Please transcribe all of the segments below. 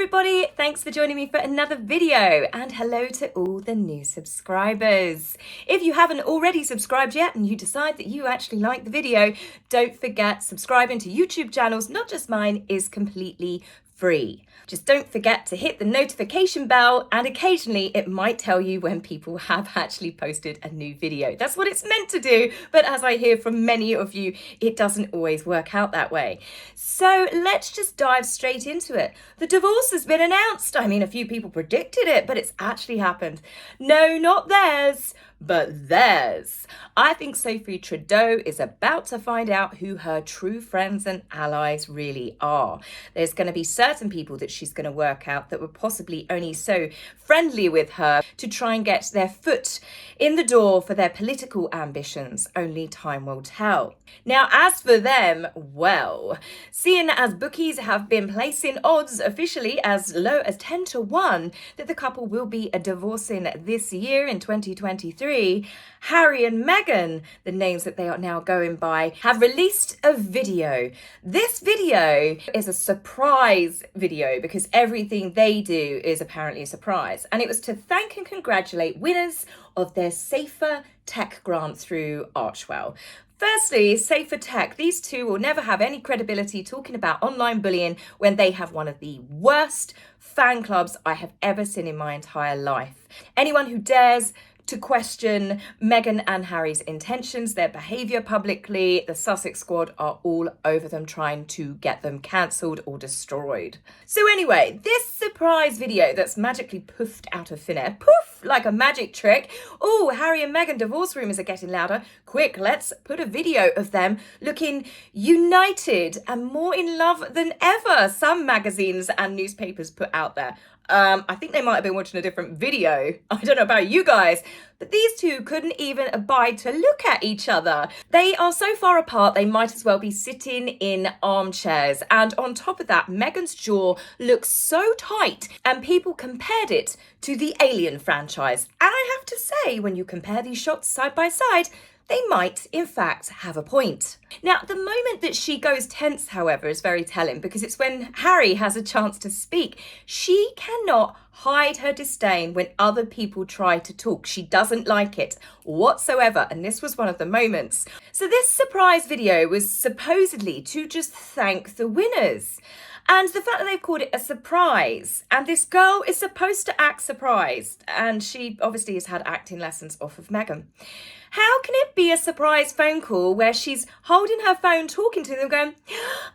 everybody, thanks for joining me for another video, and hello to all the new subscribers. If you haven't already subscribed yet and you decide that you actually like the video, don't forget subscribing to YouTube channels, not just mine, is completely free. Just don't forget to hit the notification bell, and occasionally it might tell you when people have actually posted a new video. That's what it's meant to do, but as I hear from many of you, it doesn't always work out that way. So let's just dive straight into it. The divorce has been announced. I mean, a few people predicted it, but it's actually happened. No, not theirs, but theirs. I think Sophie Trudeau is about to find out who her true friends and allies really are. There's going to be certain people that she's going to work out that were possibly only so friendly with her to try and get their foot in the door for their political ambitions. Only time will tell. Now, as for them, well, seeing as bookies have been placing odds officially as low as 10-1 that the couple will be divorcing this year in 2023, Harry and Meghan, the names that they are now going by, have released a video. This video is a surprise video because everything they do is apparently a surprise. And it was to thank and congratulate winners of their Safer Tech grant through Archwell. Firstly, Safer Tech. These two will never have any credibility talking about online bullying when they have one of the worst fan clubs I have ever seen in my entire life. Anyone who dares to question Meghan and Harry's intentions, their behaviour publicly, the Sussex squad are all over them trying to get them cancelled or destroyed. So anyway, this surprise video that's magically poofed out of thin air, poof, like a magic trick. Oh, Harry and Meghan divorce rumours are getting louder. Quick, let's put a video of them looking united and more in love than ever, some magazines and newspapers put out there. I think they might have been watching a different video. I don't know about you guys, but these two couldn't even abide to look at each other. They are so far apart, they might as well be sitting in armchairs. And on top of that, Meghan's jaw looks so tight, and people compared it to the Alien franchise. And I have to say, when you compare these shots side by side, they might, in fact, have a point. Now, the moment that she goes tense, however, is very telling because it's when Harry has a chance to speak. She cannot hide her disdain when other people try to talk. She doesn't like it whatsoever, and this was one of the moments. So this surprise video was supposedly to just thank the winners. And the fact that they've called it a surprise, and this girl is supposed to act surprised, and she obviously has had acting lessons off of Meghan. How can it be a surprise phone call where she's holding her phone, talking to them, going,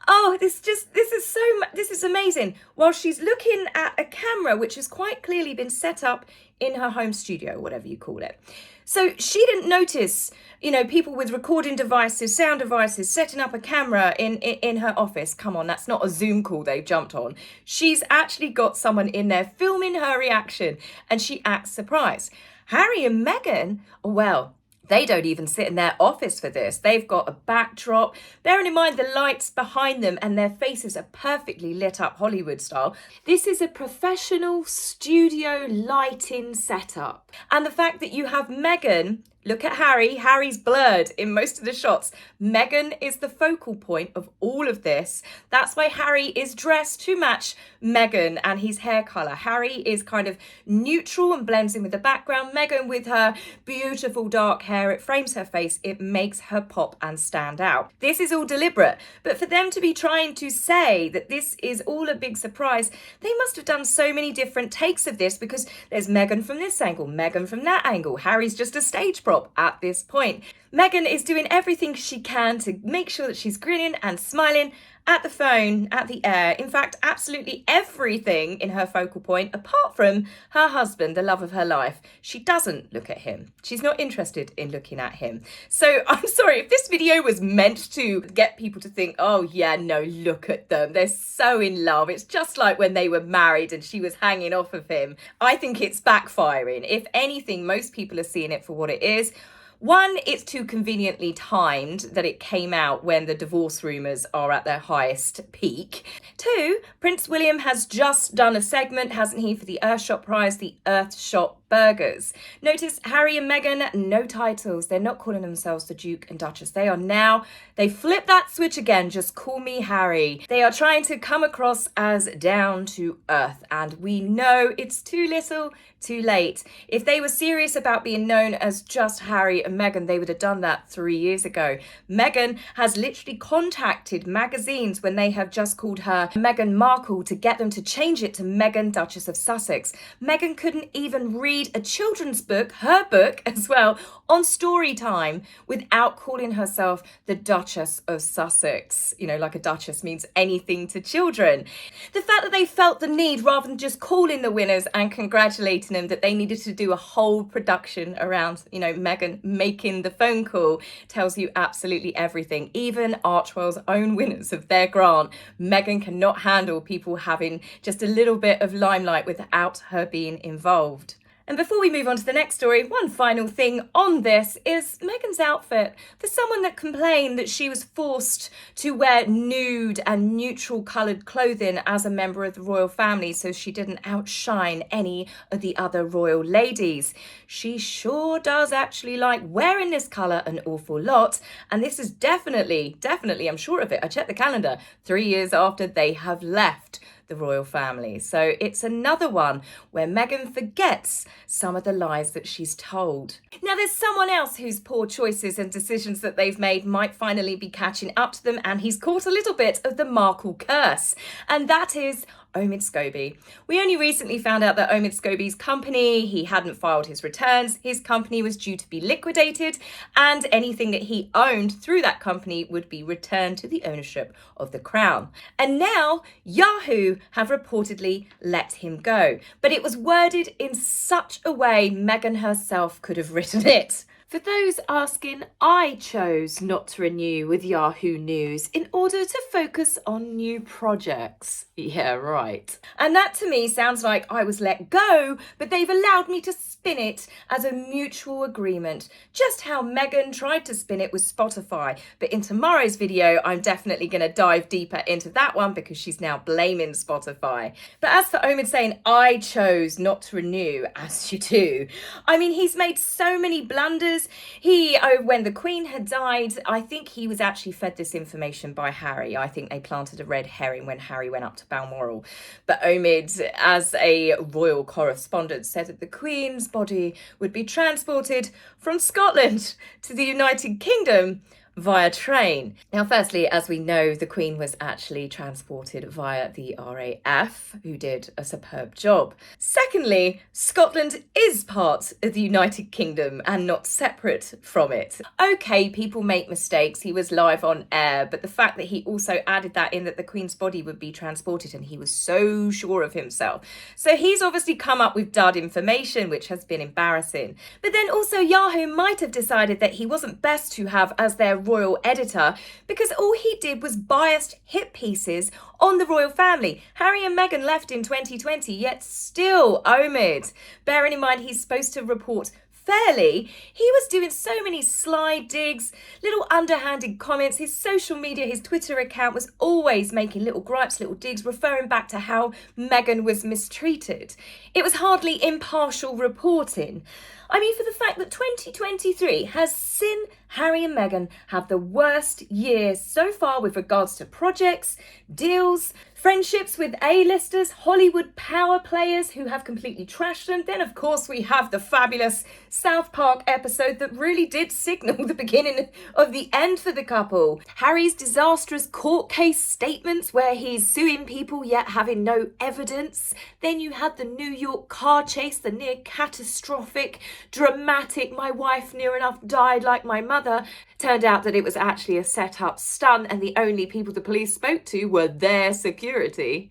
"Oh, this is amazing," while she's looking at a camera which has quite clearly been set up in her home studio, whatever you call it. So she didn't notice, people with recording devices, sound devices, setting up a camera in her office. Come on, that's not a Zoom call they've jumped on. She's actually got someone in there filming her reaction, and she acts surprised. Harry and Meghan, well, they don't even sit in their office for this. They've got a backdrop, bearing in mind the lights behind them and their faces are perfectly lit up Hollywood style. This is a professional studio lighting setup. And the fact that you have Meghan, look at Harry. Harry's blurred in most of the shots. Meghan is the focal point of all of this. That's why Harry is dressed to match Meghan and his hair colour. Harry is kind of neutral and blends in with the background. Meghan with her beautiful dark hair, it frames her face. It makes her pop and stand out. This is all deliberate. But for them to be trying to say that this is all a big surprise, they must have done so many different takes of this because there's Meghan from this angle, Meghan from that angle. Harry's just a stage prop at this point. Meghan is doing everything she can to make sure that she's grinning and smiling at the phone, at the air. In fact, absolutely everything in her focal point, apart from her husband, the love of her life. She doesn't look at him. She's not interested in looking at him. So I'm sorry, if this video was meant to get people to think, oh yeah, no, look at them, they're so in love, it's just like when they were married and she was hanging off of him, I think it's backfiring. If anything, most people are seeing it for what it is. One, it's too conveniently timed that it came out when the divorce rumours are at their highest peak. Two, Prince William has just done a segment, hasn't he, for the Earthshot Prize, the Earthshot burgers. Notice Harry and Meghan, no titles. They're not calling themselves the Duke and Duchess. They flip that switch again. Just call me Harry. They are trying to come across as down to earth. And we know it's too little, too late. If they were serious about being known as just Harry and Meghan, they would have done that 3 years ago. Meghan has literally contacted magazines when they have just called her Meghan Markle to get them to change it to Meghan, Duchess of Sussex. Meghan couldn't even read a children's book, her book as well, on story time without calling herself the Duchess of Sussex. You know, like a duchess means anything to children. The fact that they felt the need, rather than just calling the winners and congratulating them, that they needed to do a whole production around, Meghan making the phone call, tells you absolutely everything. Even Archwell's own winners of their grant, Meghan cannot handle people having just a little bit of limelight without her being involved. And before we move on to the next story, one final thing on this is Meghan's outfit. For someone that complained that she was forced to wear nude and neutral coloured clothing as a member of the royal family so she didn't outshine any of the other royal ladies, she sure does actually like wearing this colour an awful lot. And this is definitely, I'm sure of it, I checked the calendar, 3 years after they have left the royal family. So it's another one where Meghan forgets some of the lies that she's told. Now there's someone else whose poor choices and decisions that they've made might finally be catching up to them, and he's caught a little bit of the Markle curse, and that is Omid Scobie. We only recently found out that Omid Scobie's company, he hadn't filed his returns, his company was due to be liquidated, and anything that he owned through that company would be returned to the ownership of the Crown. And now Yahoo have reportedly let him go. But it was worded in such a way Meghan herself could have written it. For those asking, I chose not to renew with Yahoo News in order to focus on new projects. Yeah, right. And that to me sounds like I was let go, but they've allowed me to spin it as a mutual agreement, just how Meghan tried to spin it with Spotify. But in tomorrow's video, I'm definitely going to dive deeper into that one because she's now blaming Spotify. But as for Omid saying, I chose not to renew, as you do, I mean, he's made so many blunders. When the Queen had died, I think he was actually fed this information by Harry. I think they planted a red herring when Harry went up to Balmoral. But Omid, as a royal correspondent, said that the Queen's body would be transported from Scotland to the United Kingdom via train. Now, firstly, as we know, the Queen was actually transported via the RAF, who did a superb job. Secondly, Scotland is part of the United Kingdom and not separate from it. Okay, people make mistakes. He was live on air, but the fact that he also added that in, that the Queen's body would be transported, and he was so sure of himself. So he's obviously come up with dud information, which has been embarrassing. But then also Yahoo might have decided that he wasn't best to have as their royal editor because all he did was biased hit pieces on the royal family. Harry and Meghan left in 2020, yet still Omid, bearing in mind he's supposed to report fairly, he was doing so many sly digs, little underhanded comments. His social media, his Twitter account was always making little gripes, little digs, referring back to how Meghan was mistreated. It was hardly impartial reporting. I mean, for the fact that 2023 has seen Harry and Meghan have the worst year so far with regards to projects, deals, friendships with A-listers, Hollywood power players who have completely trashed them. Then, of course, we have the fabulous South Park episode that really did signal the beginning of the end for the couple. Harry's disastrous court case statements where he's suing people yet having no evidence. Then you had the New York car chase, the near catastrophic, dramatic, my wife near enough died like my mother. Turned out that it was actually a set-up stunt, and the only people the police spoke to were their security.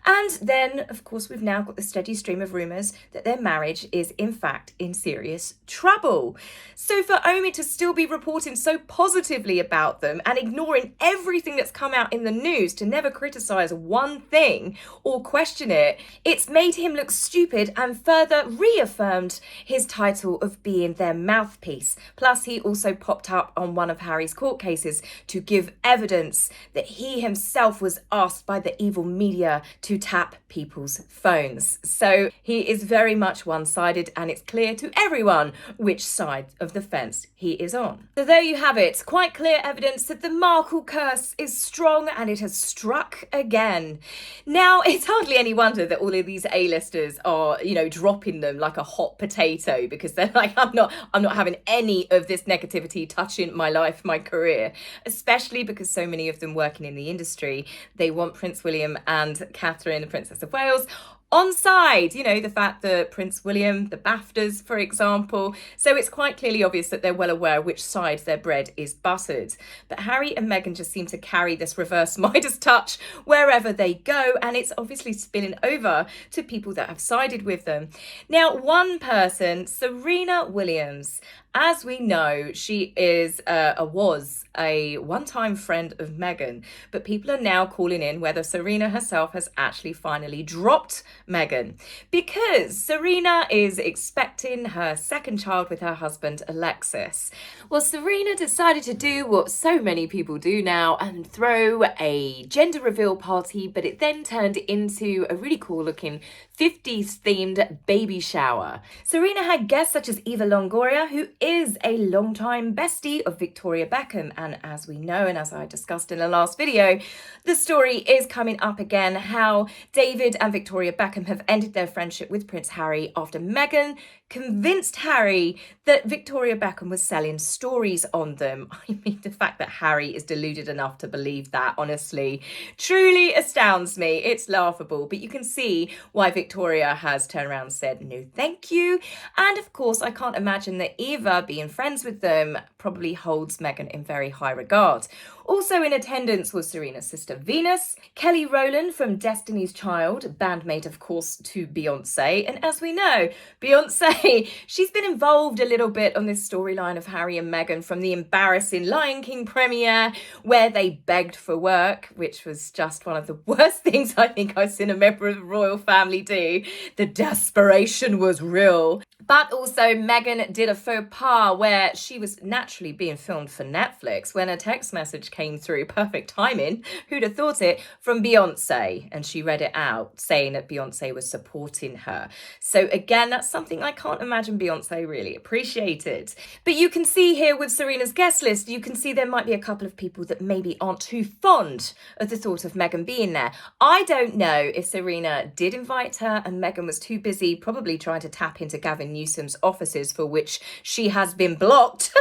And then, of course, we've now got the steady stream of rumours that their marriage is, in fact, in serious trouble. So for Omid to still be reporting so positively about them and ignoring everything that's come out in the news, to never criticise one thing or question it, it's made him look stupid and further reaffirmed his title of being their mouthpiece. Plus, he also popped up on one of Harry's court cases to give evidence that he himself was asked by the evil media to to tap people's phones. So he is very much one-sided, and it's clear to everyone which side of the fence he is on. So there you have it, quite clear evidence that the Markle curse is strong and it has struck again. Now, it's hardly any wonder that all of these A-listers are, dropping them like a hot potato, because they're like, I'm not having any of this negativity touching my life, my career, especially because so many of them working in the industry, they want Prince William and Catherine, the Princess of Wales, on side, the fact that Prince William, the BAFTAs, for example. So it's quite clearly obvious that they're well aware which side their bread is buttered. But Harry and Meghan just seem to carry this reverse Midas touch wherever they go, and it's obviously spilling over to people that have sided with them. Now, one person, Serena Williams, as we know, she was a one-time friend of Meghan, but people are now calling in whether Serena herself has actually finally dropped Meghan, because Serena is expecting her second child with her husband, Alexis. Well, Serena decided to do what so many people do now and throw a gender reveal party, but it then turned into a really cool-looking 50s themed baby shower. Serena had guests such as Eva Longoria, who is a longtime bestie of Victoria Beckham, and as we know, and as I discussed in the last video, the story is coming up again how David and Victoria Beckham have ended their friendship with Prince Harry after Meghan convinced Harry that Victoria Beckham was selling stories on them. I mean, the fact that Harry is deluded enough to believe that, honestly, truly astounds me. It's laughable, but you can see why Victoria has turned around and said no thank you. And of course, I can't imagine that Eva, being friends with them, probably holds Meghan in very high regard. Also in attendance was Serena's sister Venus, Kelly Rowland from Destiny's Child, bandmate of course to Beyonce, and as we know, Beyonce, she's been involved a little bit on this storyline of Harry and Meghan, from the embarrassing Lion King premiere where they begged for work, which was just one of the worst things I think I've seen a member of the royal family do. The desperation was real. But also Meghan did a faux pas where she was naturally being filmed for Netflix when a text message came through, perfect timing, who'd have thought it, from Beyonce, and she read it out saying that Beyonce was supporting her. So again, that's something I can't imagine Beyonce really appreciated. But you can see here with Serena's guest list, you can see there might be a couple of people that maybe aren't too fond of the thought of Meghan being there. I don't know if Serena did invite her and Meghan was too busy probably trying to tap into Gavin Newsom's offices, for which she has been blocked.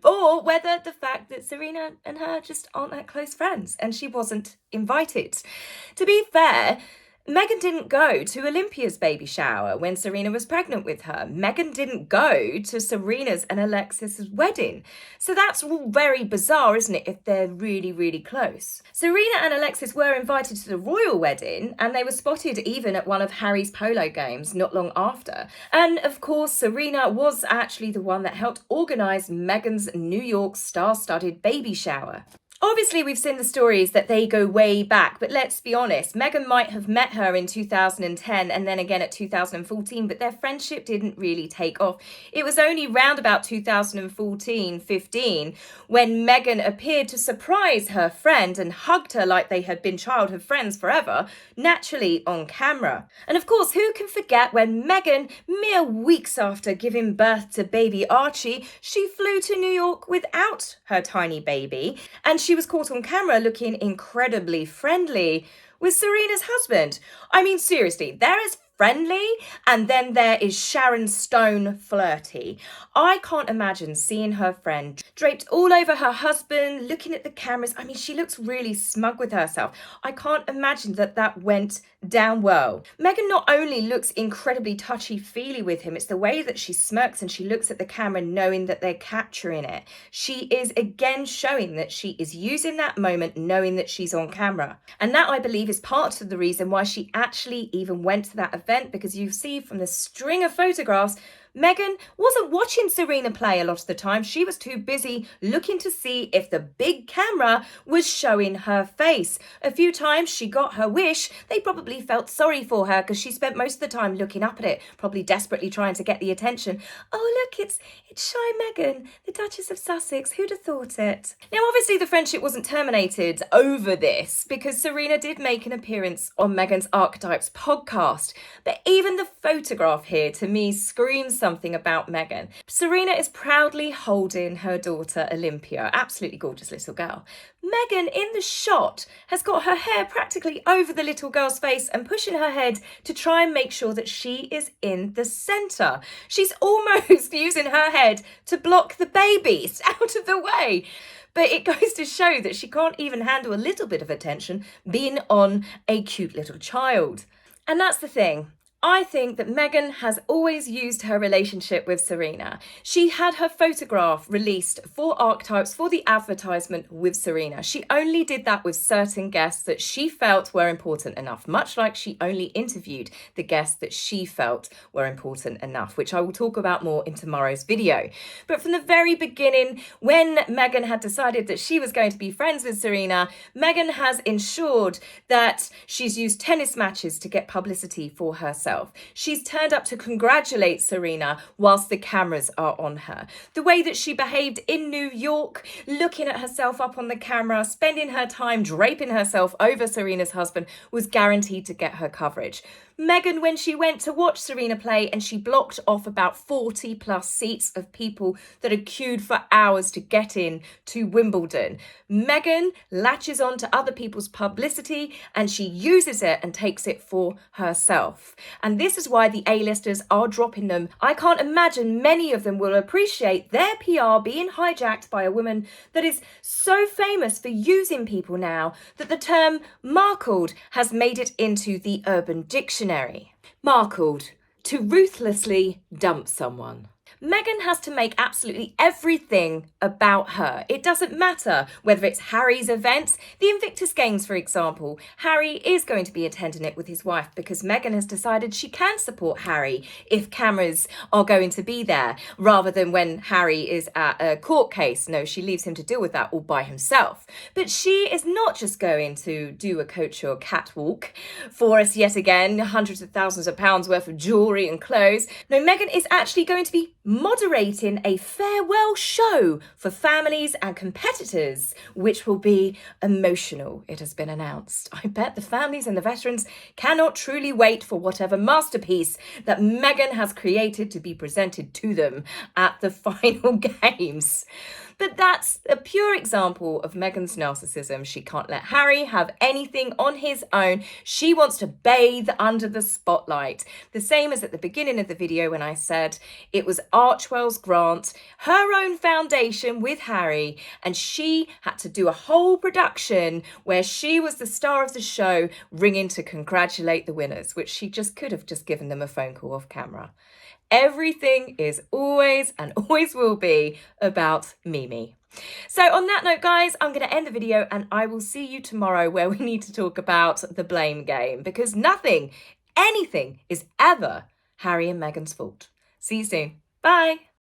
Or whether the fact that Serena and her just aren't that close friends and she wasn't invited. To be fair, Meghan didn't go to Olympia's baby shower when Serena was pregnant with her. Meghan didn't go to Serena's and Alexis's wedding. So that's all very bizarre, isn't it, if they're really, really close. Serena and Alexis were invited to the royal wedding, and they were spotted even at one of Harry's polo games not long after. And of course, Serena was actually the one that helped organise Meghan's New York star-studded baby shower. Obviously, we've seen the stories that they go way back, but let's be honest, Meghan might have met her in 2010 and then again at 2014, but their friendship didn't really take off. It was only round about 2014-15 when Meghan appeared to surprise her friend and hugged her like they had been childhood friends forever, naturally on camera. And of course, who can forget when Meghan, mere weeks after giving birth to baby Archie, she flew to New York without her tiny baby, and she was caught on camera looking incredibly friendly with Serena's husband. I mean, seriously, there is friendly, and then there is Sharon Stone flirty. I can't imagine seeing her friend draped all over her husband, looking at the cameras. I mean, she looks really smug with herself. I can't imagine that went down well. Meghan not only looks incredibly touchy-feely with him, it's the way that she smirks and she looks at the camera knowing that they're capturing it. She is again showing that she is using that moment knowing that she's on camera. And that, I believe, is part of the reason why she actually even went to that event, because you see from the string of photographs, Meghan wasn't watching Serena play a lot of the time. She was too busy looking to see if the big camera was showing her face. A few times she got her wish. They probably felt sorry for her because she spent most of the time looking up at it, probably desperately trying to get the attention. Oh, look, it's shy Meghan, the Duchess of Sussex. Who'd have thought it? Now, obviously, the friendship wasn't terminated over this because Serena did make an appearance on Meghan's Archetypes podcast. But even the photograph here, to me, screams something about Meghan. Serena is proudly holding her daughter Olympia, absolutely gorgeous little girl. Meghan in the shot has got her hair practically over the little girl's face and pushing her head to try and make sure that she is in the centre. She's almost using her head to block the babies out of the way. But it goes to show that she can't even handle a little bit of attention being on a cute little child. And that's the thing. I think that Meghan has always used her relationship with Serena. She had her photograph released for Archetypes for the advertisement with Serena. She only did that with certain guests that she felt were important enough, much like she only interviewed the guests that she felt were important enough, which I will talk about more in tomorrow's video. But from the very beginning, when Meghan had decided that she was going to be friends with Serena, Meghan has ensured that she's used tennis matches to get publicity for herself. She's turned up to congratulate Serena whilst the cameras are on her. The way that she behaved in New York, looking at herself up on the camera, spending her time draping herself over Serena's husband, was guaranteed to get her coverage. Meghan, when she went to watch Serena play and she blocked off about 40 plus seats of people that had queued for hours to get in to Wimbledon, Meghan latches on to other people's publicity and she uses it and takes it for herself. And this is why the A-listers are dropping them. I can't imagine many of them will appreciate their PR being hijacked by a woman that is so famous for using people now that the term markled has made it into the Urban Dictionary. Markled, to ruthlessly dump someone. Meghan has to make absolutely everything about her. It doesn't matter whether it's Harry's events, the Invictus Games, for example. Harry is going to be attending it with his wife because Meghan has decided she can support Harry if cameras are going to be there, rather than when Harry is at a court case. No, she leaves him to deal with that all by himself. But she is not just going to do a couture catwalk for us yet again, hundreds of thousands of pounds worth of jewellery and clothes. No, Meghan is actually going to be moderating a farewell show for families and competitors, which will be emotional, it has been announced. I bet the families and the veterans cannot truly wait for whatever masterpiece that Meghan has created to be presented to them at the final games. But that's a pure example of Meghan's narcissism. She can't let Harry have anything on his own. She wants to bathe under the spotlight. The same as at the beginning of the video when I said it was Archwell's grant, her own foundation with Harry, and she had to do a whole production where she was the star of the show, ringing to congratulate the winners, which she just could have just given them a phone call off camera. Everything is always and always will be about Mimi. So on that note, guys, I'm going to end the video and I will see you tomorrow where we need to talk about the blame game, because nothing, anything is ever Harry and Meghan's fault. See you soon. Bye.